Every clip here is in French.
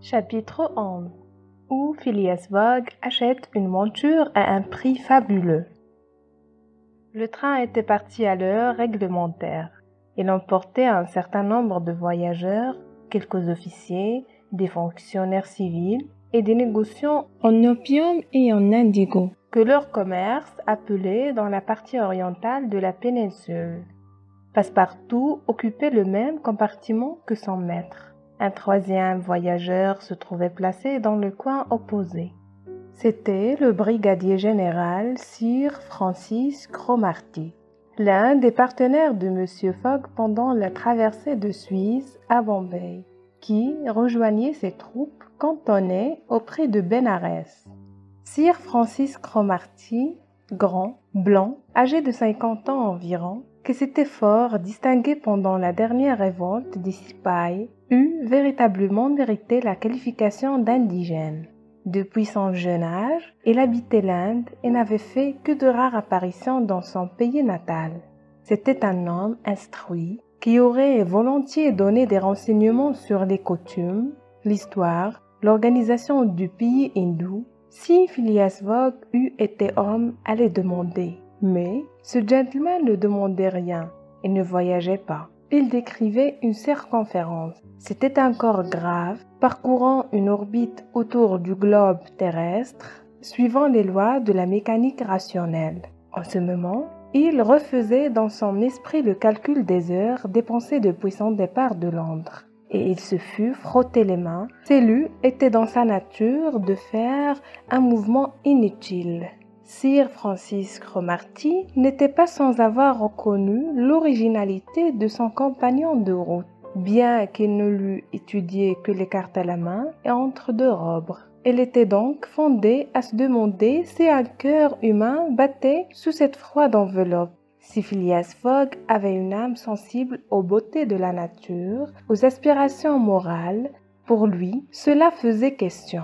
Chapitre 11 où Phileas Fogg achète une monture à un prix fabuleux. Le train était parti à l'heure réglementaire. Il emportait un certain nombre de voyageurs, quelques officiers, des fonctionnaires civils et des négociants en opium et en indigo, que leur commerce appelait dans la partie orientale de la péninsule. Passepartout occupait le même compartiment que son maître. Un troisième voyageur se trouvait placé dans le coin opposé. C'était le brigadier général Sir Francis Cromarty, l'un des partenaires de M. Fogg pendant la traversée de Suisse à Bombay, qui rejoignait ses troupes cantonnées auprès de Bénarès. Sir Francis Cromarty, grand, blanc, âgé de 50 ans environ, qui s'était fort distingué pendant la dernière révolte des Sipahis, eut véritablement mérité la qualification d'indigène. Depuis son jeune âge, il habitait l'Inde et n'avait fait que de rares apparitions dans son pays natal. C'était un homme instruit qui aurait volontiers donné des renseignements sur les coutumes, l'histoire, l'organisation du pays hindou, si Phileas Fogg eût été homme à les demander. Mais ce gentleman ne demandait rien et ne voyageait pas. Il décrivait une circonférence. C'était un corps grave, parcourant une orbite autour du globe terrestre, suivant les lois de la mécanique rationnelle. En ce moment, il refaisait dans son esprit le calcul des heures dépensées depuis son départ de Londres. Et il se fut frotté les mains. Celui était dans sa nature de faire un mouvement inutile. Sir Francis Cromarty n'était pas sans avoir reconnu l'originalité de son compagnon de route, bien qu'il ne l'eût étudié que les cartes à la main et entre deux robes. Elle était donc fondée à se demander si un cœur humain battait sous cette froide enveloppe. Si Phileas Fogg avait une âme sensible aux beautés de la nature, aux aspirations morales, pour lui, cela faisait question.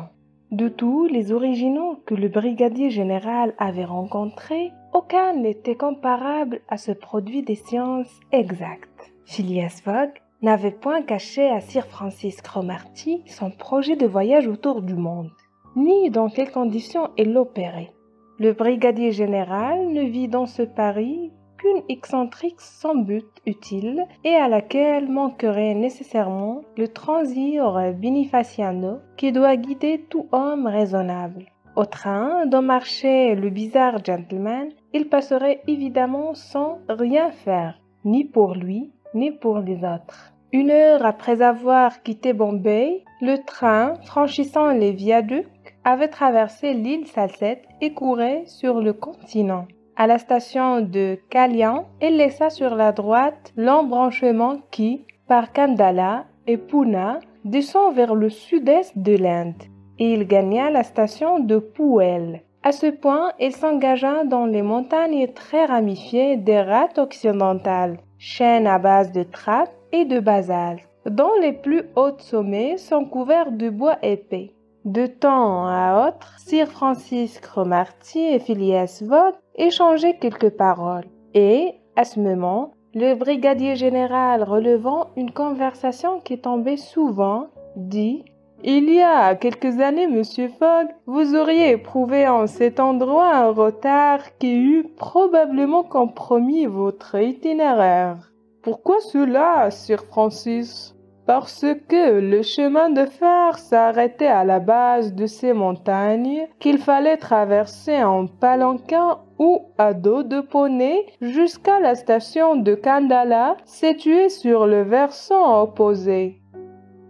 De tous les originaux que le brigadier général avait rencontrés, aucun n'était comparable à ce produit des sciences exactes. Phileas Fogg n'avait point caché à Sir Francis Cromarty son projet de voyage autour du monde, ni dans quelles conditions il l'opérait. Le brigadier général ne vit dans ce pari qu'une excentrique sans but utile et à laquelle manquerait nécessairement le transire binifaciano qui doit guider tout homme raisonnable. Au train dont marchait le bizarre gentleman, il passerait évidemment sans rien faire, ni pour lui, ni pour les autres. 1 heure après avoir quitté Bombay, le train, franchissant les viaducs, avait traversé l'île Salcette et courait sur le continent. À la station de Kalyan, il laissa sur la droite l'embranchement qui, par Kandala et Poona, descend vers le sud-est de l'Inde, et il gagna la station de Pouel. À ce point, il s'engagea dans les montagnes très ramifiées des Rats occidentales, chaînes à base de trappe et de basalte, dont les plus hauts sommets sont couverts de bois épais. De temps à autre, Sir Francis Cromarty et Phileas Fogg échangeaient quelques paroles. Et, à ce moment, le brigadier général, relevant une conversation qui tombait souvent, dit « Il y a quelques années, Monsieur Fogg, vous auriez éprouvé en cet endroit un retard qui eût probablement compromis votre itinéraire. » « Pourquoi cela, Sir Francis ? » Parce que le chemin de fer s'arrêtait à la base de ces montagnes qu'il fallait traverser en palanquin ou à dos de poney jusqu'à la station de Kandala située sur le versant opposé.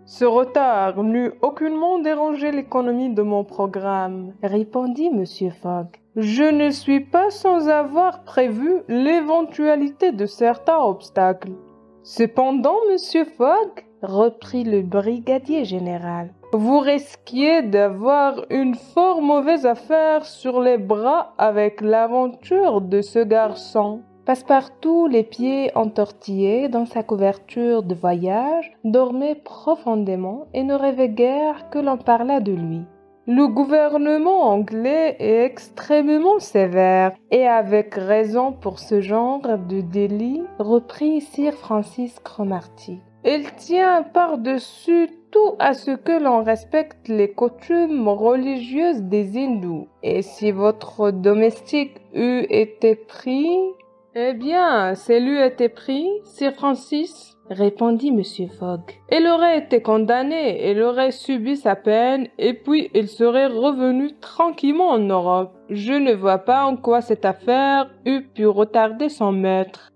Ce retard n'eût aucunement dérangé l'économie de mon programme, répondit M. Fogg. Je ne suis pas sans avoir prévu l'éventualité de certains obstacles. Cependant, Monsieur Fogg, reprit le brigadier général, vous risquiez d'avoir une fort mauvaise affaire sur les bras avec l'aventure de ce garçon. Passepartout, les pieds entortillés dans sa couverture de voyage, dormait profondément et ne rêvait guère que l'on parlât de lui. Le gouvernement anglais est extrêmement sévère et avec raison pour ce genre de délit, reprit Sir Francis Cromarty. Il tient par-dessus tout à ce que l'on respecte les coutumes religieuses des hindous. Et si votre domestique eût été pris... Eh bien, s'il eût été pris, Sir Francis, répondit Monsieur Fogg. Il aurait été condamné, il aurait subi sa peine, et puis il serait revenu tranquillement en Europe. Je ne vois pas en quoi cette affaire eût pu retarder son maître.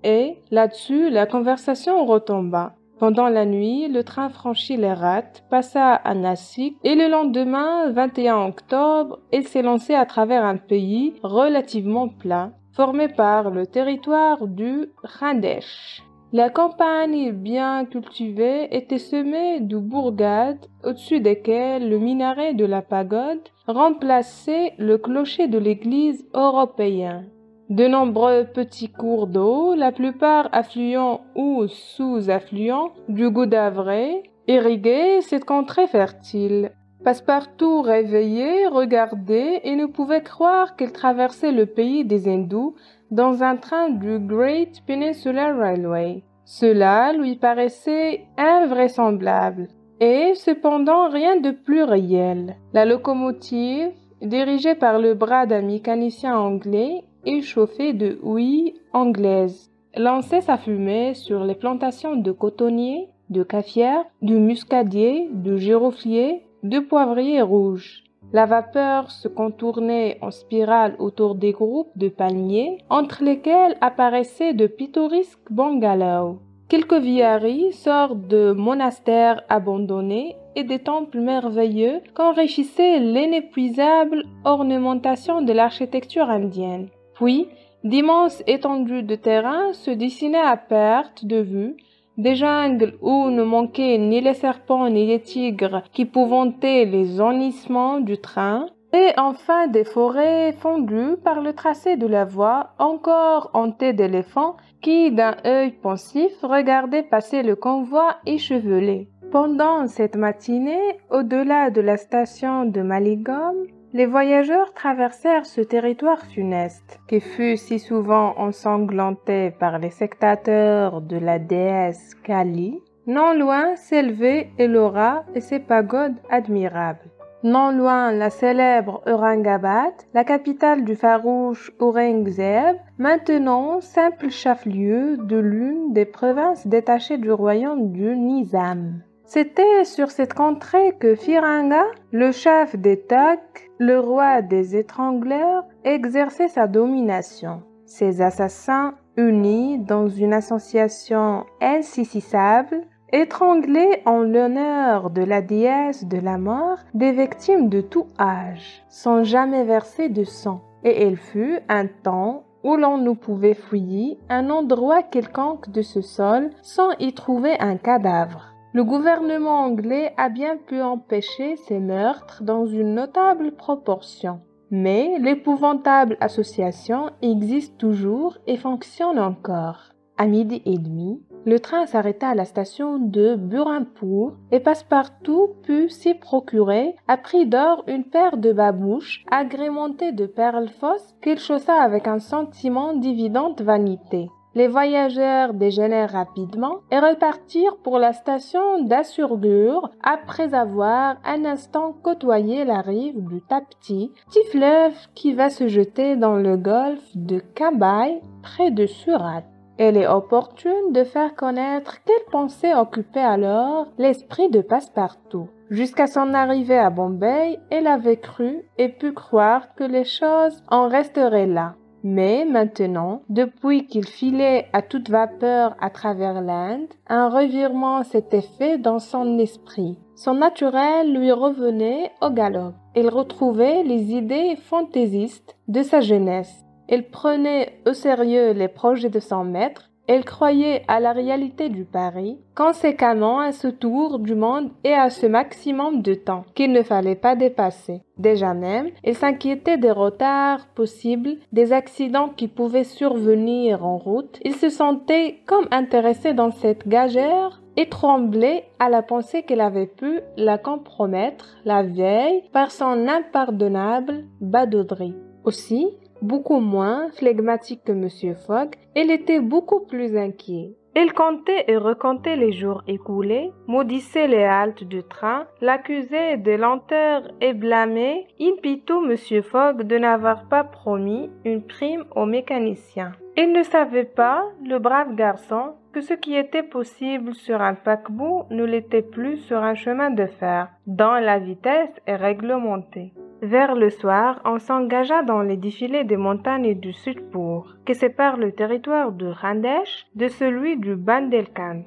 Et, là-dessus, la conversation retomba. Pendant la nuit, le train franchit les Rats, passa à Nassik, et le lendemain, 21 octobre, il s'est lancé à travers un pays relativement plat, formé par le territoire du Khandesh. La campagne bien cultivée était semée de bourgades, au-dessus desquelles le minaret de la pagode remplaçait le clocher de l'église européenne. De nombreux petits cours d'eau, la plupart affluents ou sous-affluents du Godavery, irriguaient cette contrée fertile. Passepartout réveillé regardait et ne pouvait croire qu'il traversait le pays des hindous dans un train du Great Peninsular Railway. Cela lui paraissait invraisemblable et cependant rien de plus réel. La locomotive, dirigée par le bras d'un mécanicien anglais et chauffée de houille anglaise, lançait sa fumée sur les plantations de cotonniers, de cafières, de muscadiers, de girofliers, de poivriers rouges. La vapeur se contournait en spirale autour des groupes de palmiers, entre lesquels apparaissaient de pittoresques bungalows. Quelques viharis sortent de monastères abandonnés et des temples merveilleux qu'enrichissait l'inépuisable ornementation de l'architecture indienne. Puis, d'immenses étendues de terrain se dessinaient à perte de vue, des jungles où ne manquaient ni les serpents ni les tigres qui épouvantaient les enlissements du train, et enfin des forêts fondues par le tracé de la voie encore hantées d'éléphants qui, d'un œil pensif, regardaient passer le convoi échevelé. Pendant cette matinée, au-delà de la station de Maligom, les voyageurs traversèrent ce territoire funeste, qui fut si souvent ensanglanté par les sectateurs de la déesse Kali. Non loin s'élevait Ellora et ses pagodes admirables. Non loin la célèbre Aurangabad, la capitale du farouche Aurangzeb, maintenant simple chef-lieu de l'une des provinces détachées du royaume du Nizam. C'était sur cette contrée que Firanga, le chef des Thugs, le roi des étrangleurs, exerçait sa domination. Ses assassins, unis dans une association insaisissable, étranglait en l'honneur de la déesse de la mort des victimes de tout âge, sans jamais verser de sang. Et il fut un temps où l'on ne pouvait fouiller un endroit quelconque de ce sol sans y trouver un cadavre. Le gouvernement anglais a bien pu empêcher ces meurtres dans une notable proportion. Mais l'épouvantable association existe toujours et fonctionne encore. À 12h30, le train s'arrêta à la station de Burhanpur et Passepartout put s'y procurer à prix d'or une paire de babouches agrémentées de perles fausses qu'il chaussa avec un sentiment d'évidente vanité. Les voyageurs déjeunèrent rapidement et repartirent pour la station d'Assurghur après avoir un instant côtoyé la rive du Tapti, petit fleuve qui va se jeter dans le golfe de Cambaï près de Surat. Il est opportune de faire connaître quelle pensée occupait alors l'esprit de Passepartout. Jusqu'à son arrivée à Bombay, il avait cru et pu croire que les choses en resteraient là. Mais maintenant, depuis qu'il filait à toute vapeur à travers l'Inde, un revirement s'était fait dans son esprit. Son naturel lui revenait au galop. Il retrouvait les idées fantaisistes de sa jeunesse. Il prenait au sérieux les projets de son maître. Il croyait à la réalité du pari, conséquemment à ce tour du monde et à ce maximum de temps qu'il ne fallait pas dépasser. Déjà même, il s'inquiétait des retards possibles, des accidents qui pouvaient survenir en route. Il se sentait comme intéressé dans cette gageure et tremblait à la pensée qu'elle avait pu la compromettre la veille par son impardonnable badauderie. Aussi, beaucoup moins flegmatique que M. Fogg, il était beaucoup plus inquiet. Il comptait et recomptait les jours écoulés, maudissait les haltes du train, l'accusait de lenteur et blâmait in petto M. Fogg de n'avoir pas promis une prime aux mécaniciens. Il ne savait pas, le brave garçon, que ce qui était possible sur un paquebot ne l'était plus sur un chemin de fer, dont la vitesse est réglementée. Vers le soir, on s'engagea dans les défilés des montagnes du Sudpour, qui séparent le territoire de Randesh de celui du Bundelkund.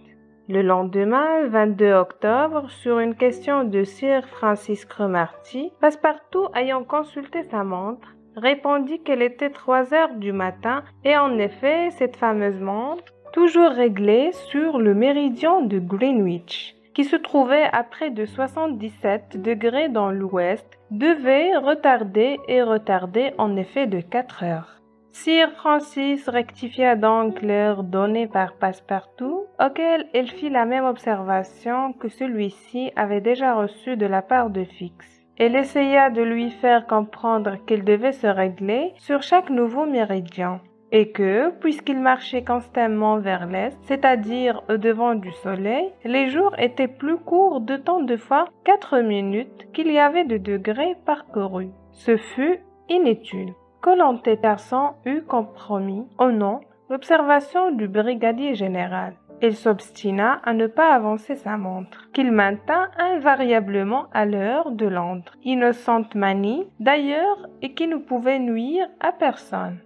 Le lendemain, 22 octobre, sur une question de Sir Francis Cromarty, Passepartout, ayant consulté sa montre, répondit qu'elle était 3 heures du matin, et en effet, cette fameuse montre, toujours réglée sur le méridien de Greenwich, qui se trouvait à près de 77 degrés dans l'ouest, devait retarder en effet de 4 heures. Sir Francis rectifia donc l'heure donnée par Passepartout, auquel il fit la même observation que celui-ci avait déjà reçue de la part de Fix. Elle essaya de lui faire comprendre qu'il devait se régler sur chaque nouveau méridien, et que, puisqu'il marchait constamment vers l'est, c'est-à-dire au-devant du soleil, les jours étaient plus courts de tant de fois 4 minutes qu'il y avait de degrés parcourus. Ce fut inutile. Colonté Tarson eut compromis, au nom, l'observation du brigadier général. Il s'obstina à ne pas avancer sa montre, qu'il maintint invariablement à l'heure de Londres, innocente manie d'ailleurs et qui ne pouvait nuire à personne.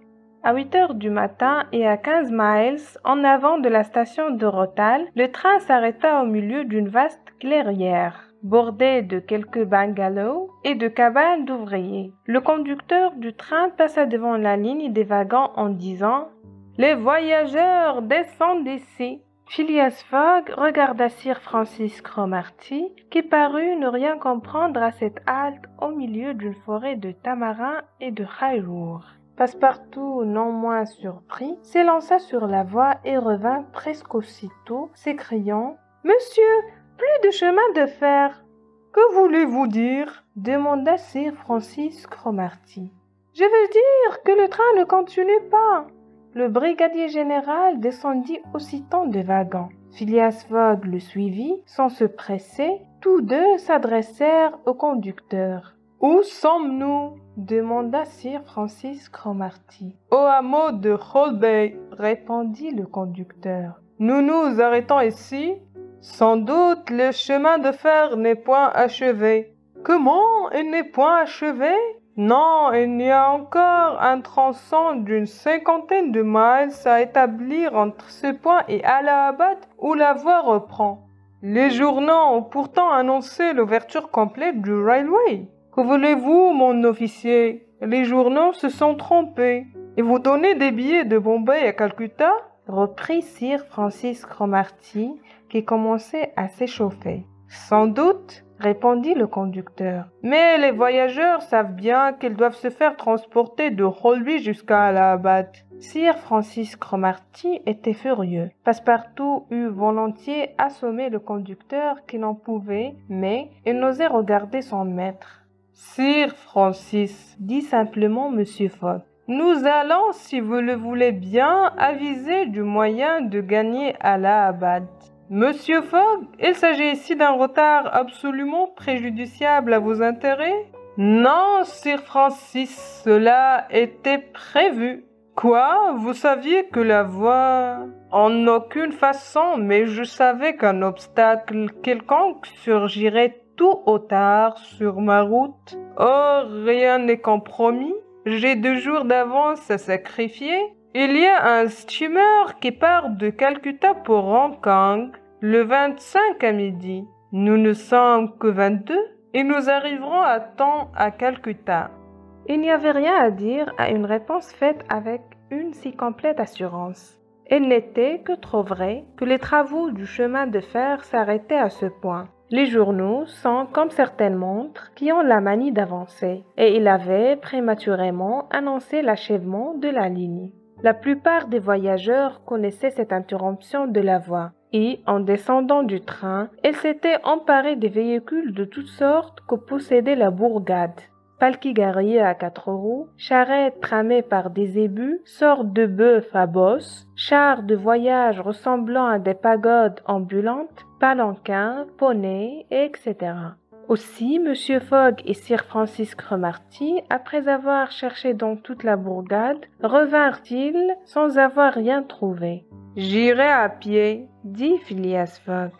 À 8 heures du matin et à 15 miles en avant de la station de Rothal, le train s'arrêta au milieu d'une vaste clairière, bordée de quelques bungalows et de cabanes d'ouvriers. Le conducteur du train passa devant la ligne des wagons en disant « Les voyageurs descendent d'ici ». Phileas Fogg regarda Sir Francis Cromarty, qui parut ne rien comprendre à cette halte au milieu d'une forêt de tamarins et de hailours. Passepartout, non moins surpris, s'élança sur la voie et revint presque aussitôt, s'écriant « Monsieur, plus de chemin de fer !»« Que voulez-vous dire ?» demanda Sir Francis Cromarty. « Je veux dire que le train ne continue pas !» Le brigadier général descendit aussitôt des wagons. Phileas Fogg le suivit, sans se presser. Tous deux s'adressèrent au conducteur. « Où sommes-nous » demanda Sir Francis Cromarty. « Au hameau de Holby » répondit le conducteur. « Nous nous arrêtons ici. Sans doute le chemin de fer n'est point achevé. »« Comment, il n'est point achevé ?» Non, il y a encore un tronçon d'une 50aine de miles à établir entre ce point et Allahabad où la voie reprend. Les journaux ont pourtant annoncé l'ouverture complète du railway. Que voulez-vous, mon officier? Les journaux se sont trompés. Et vous donnez des billets de Bombay à Calcutta? Reprit Sir Francis Cromarty, qui commençait à s'échauffer. Sans doute, répondit le conducteur. Mais les voyageurs savent bien qu'ils doivent se faire transporter de Holby jusqu'à Allahabad. Sir Francis Cromarty était furieux. Passepartout eût volontiers assommé le conducteur qui n'en pouvait, mais il n'osait regarder son maître. Sir Francis, dit simplement M. Fogg, nous allons, si vous le voulez bien, aviser du moyen de gagner Allahabad. Monsieur Fogg, il s'agit ici d'un retard absolument préjudiciable à vos intérêts? Non, Sir Francis, cela était prévu. Quoi? Vous saviez que la voie... En aucune façon, mais je savais qu'un obstacle quelconque surgirait tôt ou tard sur ma route. Or, rien n'est compromis. J'ai 2 jours d'avance à sacrifier. Il y a un steamer qui part de Calcutta pour Hong Kong le 25 à midi. Nous ne sommes que 22 et nous arriverons à temps à Calcutta. Il n'y avait rien à dire à une réponse faite avec une si complète assurance. Il n'était que trop vrai que les travaux du chemin de fer s'arrêtaient à ce point. Les journaux sont comme certaines montres qui ont la manie d'avancer, et il avait prématurément annoncé l'achèvement de la ligne. La plupart des voyageurs connaissaient cette interruption de la voie, et, en descendant du train, ils s'étaient emparés des véhicules de toutes sortes que possédait la bourgade. palki garé à 4 roues, charrette tramée par des zébus, sorte de bœuf à bosse, chars de voyage ressemblant à des pagodes ambulantes, palanquins, poneys, etc. Aussi, M. Fogg et Sir Francis Cromarty, après avoir cherché dans toute la bourgade, revinrent-ils sans avoir rien trouvé. « J'irai à pied, » dit Phileas Fogg.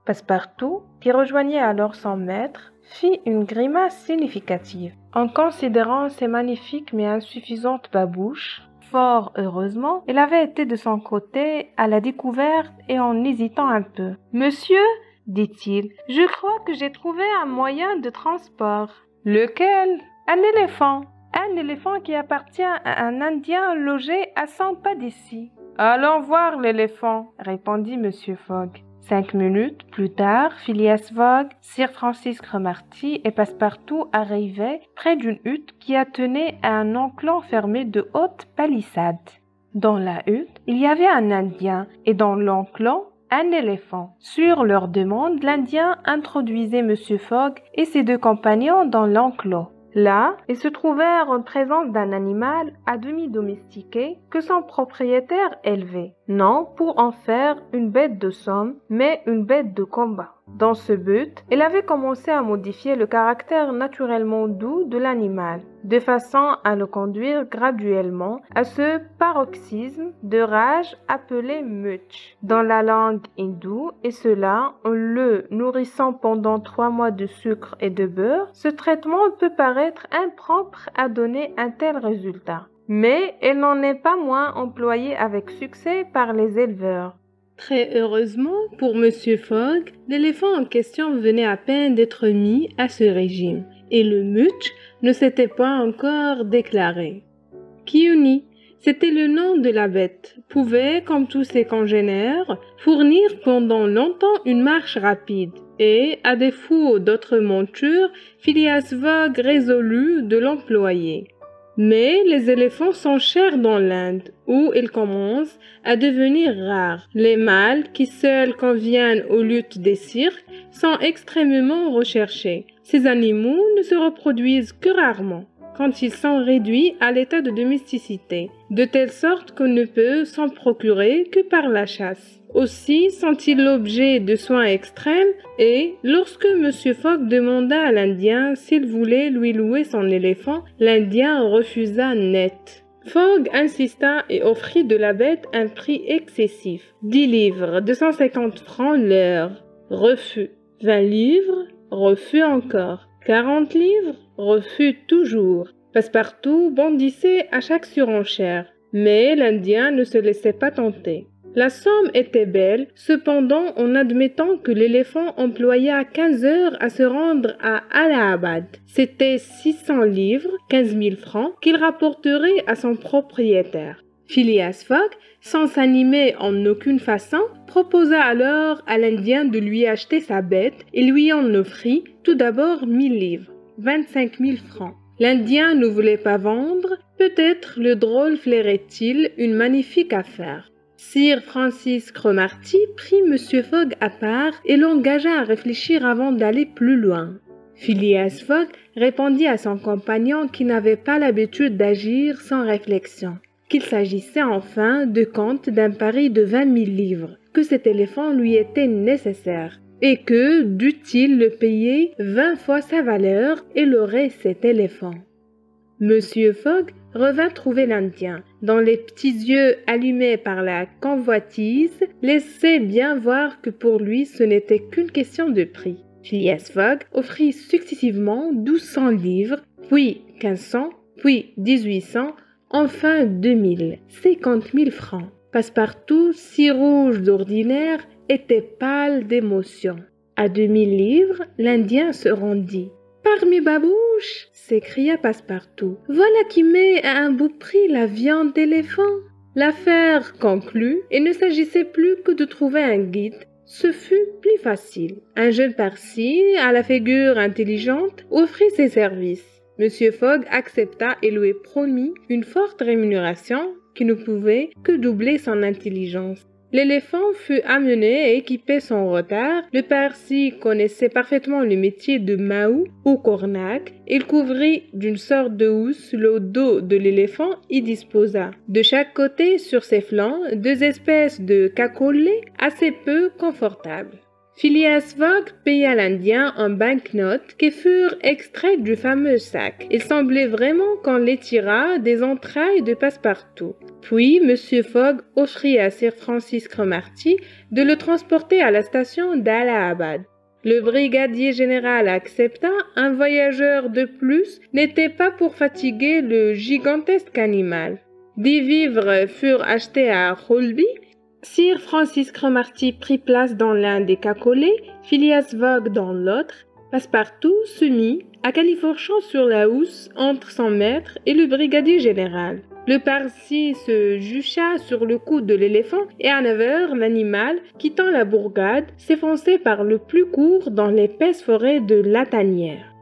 Passepartout, qui rejoignait alors son maître, fit une grimace significative. En considérant ses magnifiques mais insuffisantes babouches, fort heureusement, il avait été de son côté à la découverte et en hésitant un peu. « Monsieur, dit-il, je crois que j'ai trouvé un moyen de transport. »« Lequel ? » ?»« Un éléphant. Un éléphant qui appartient à un Indien logé à 100 pas d'ici. »« Allons voir l'éléphant, » répondit M. Fogg. 5 minutes plus tard, Phileas Fogg, Sir Francis Cromarty et Passepartout arrivaient près d'une hutte qui attenait à un enclos fermé de hautes palissades. Dans la hutte, il y avait un Indien et dans l'enclos, un éléphant. Sur leur demande, l'Indien introduisait M. Fogg et ses 2 compagnons dans l'enclos. Là, ils se trouvèrent en présence d'un animal à demi domestiqué que son propriétaire élevait, non pour en faire une bête de somme, mais une bête de combat. Dans ce but, il avait commencé à modifier le caractère naturellement doux de l'animal, de façon à le conduire graduellement à ce paroxysme de rage appelé much dans la langue hindoue, et cela en le nourrissant pendant 3 mois de sucre et de beurre. Ce traitement peut paraître impropre à donner un tel résultat, mais il n'en est pas moins employé avec succès par les éleveurs. Très heureusement pour M. Fogg, l'éléphant en question venait à peine d'être mis à ce régime, et le mutch ne s'était pas encore déclaré. Kiuni, c'était le nom de la bête, pouvait, comme tous ses congénères, fournir pendant longtemps une marche rapide, et, à défaut d'autres montures, Phileas Fogg résolut de l'employer. Mais les éléphants sont chers dans l'Inde, où ils commencent à devenir rares. Les mâles, qui seuls conviennent aux luttes des cirques, sont extrêmement recherchés. Ces animaux ne se reproduisent que rarement, quand ils sont réduits à l'état de domesticité, de telle sorte qu'on ne peut s'en procurer que par la chasse. Aussi sont-ils l'objet de soins extrêmes et, lorsque M. Fogg demanda à l'Indien s'il voulait lui louer son éléphant, l'Indien refusa net. Fogg insista et offrit de la bête un prix excessif. 10 livres, 250 francs l'heure. Refus. 20 livres, refus encore. 40 livres, refus toujours. Passepartout bondissait à chaque surenchère, mais l'Indien ne se laissait pas tenter. La somme était belle, cependant en admettant que l'éléphant employa 15 heures à se rendre à Allahabad. C'était 600 livres, 15 000 francs, qu'il rapporterait à son propriétaire. Phileas Fogg, sans s'animer en aucune façon, proposa alors à l'Indien de lui acheter sa bête et lui en offrit tout d'abord 1000 livres, 25 000 francs. L'Indien ne voulait pas vendre, peut-être le drôle flairait-il une magnifique affaire. Sir Francis Cromarty prit M. Fogg à part et l'engagea à réfléchir avant d'aller plus loin. Phileas Fogg répondit à son compagnon qui n'avait pas l'habitude d'agir sans réflexion, qu'il s'agissait enfin de compte d'un pari de 20 000 livres, que cet éléphant lui était nécessaire, et que, dût-il le payer 20 fois sa valeur, il aurait cet éléphant. M. Fogg revint trouver l'Indien, dont les petits yeux allumés par la convoitise laissaient bien voir que pour lui ce n'était qu'une question de prix. Phileas Fogg offrit successivement 1200 livres, puis 1500, puis 1800, enfin 2000, 50 000 francs. Passepartout, si rouge d'ordinaire, était pâle d'émotion. À 2000 livres, l'Indien se rendit. « Par mes babouches !» s'écria Passepartout. « Voilà qui met à un beau prix la viande d'éléphant !» L'affaire conclue, il ne s'agissait plus que de trouver un guide. Ce fut plus facile. Un jeune Parsi, à la figure intelligente, offrit ses services. M. Fogg accepta et lui promit une forte rémunération qui ne pouvait que doubler son intelligence. L'éléphant fut amené et équipé sans retard. Le Parsi connaissait parfaitement le métier de Mahou ou cornac. Il couvrit d'une sorte de housse le dos de l'éléphant et disposa de chaque côté sur ses flancs 2 espèces de cacolets assez peu confortables. Phileas Fogg paya l'Indien en banknotes qui furent extraites du fameux sac. Il semblait vraiment qu'on les tirât des entrailles de Passepartout. Puis M. Fogg offrit à Sir Francis Cromarty de le transporter à la station d'Allahabad. Le brigadier général accepta. Un voyageur de plus n'était pas pour fatiguer le gigantesque animal. Des vivres furent achetés à Holby. Sir Francis Cromarty prit place dans l'un des cacolets, Phileas Fogg dans l'autre. Passepartout se mit à califourchon sur la housse entre son maître et le brigadier général. Le Parsi se jucha sur le cou de l'éléphant et à 9 heures, l'animal, quittant la bourgade, s'enfonçait par le plus court dans l'épaisse forêt de Latanière.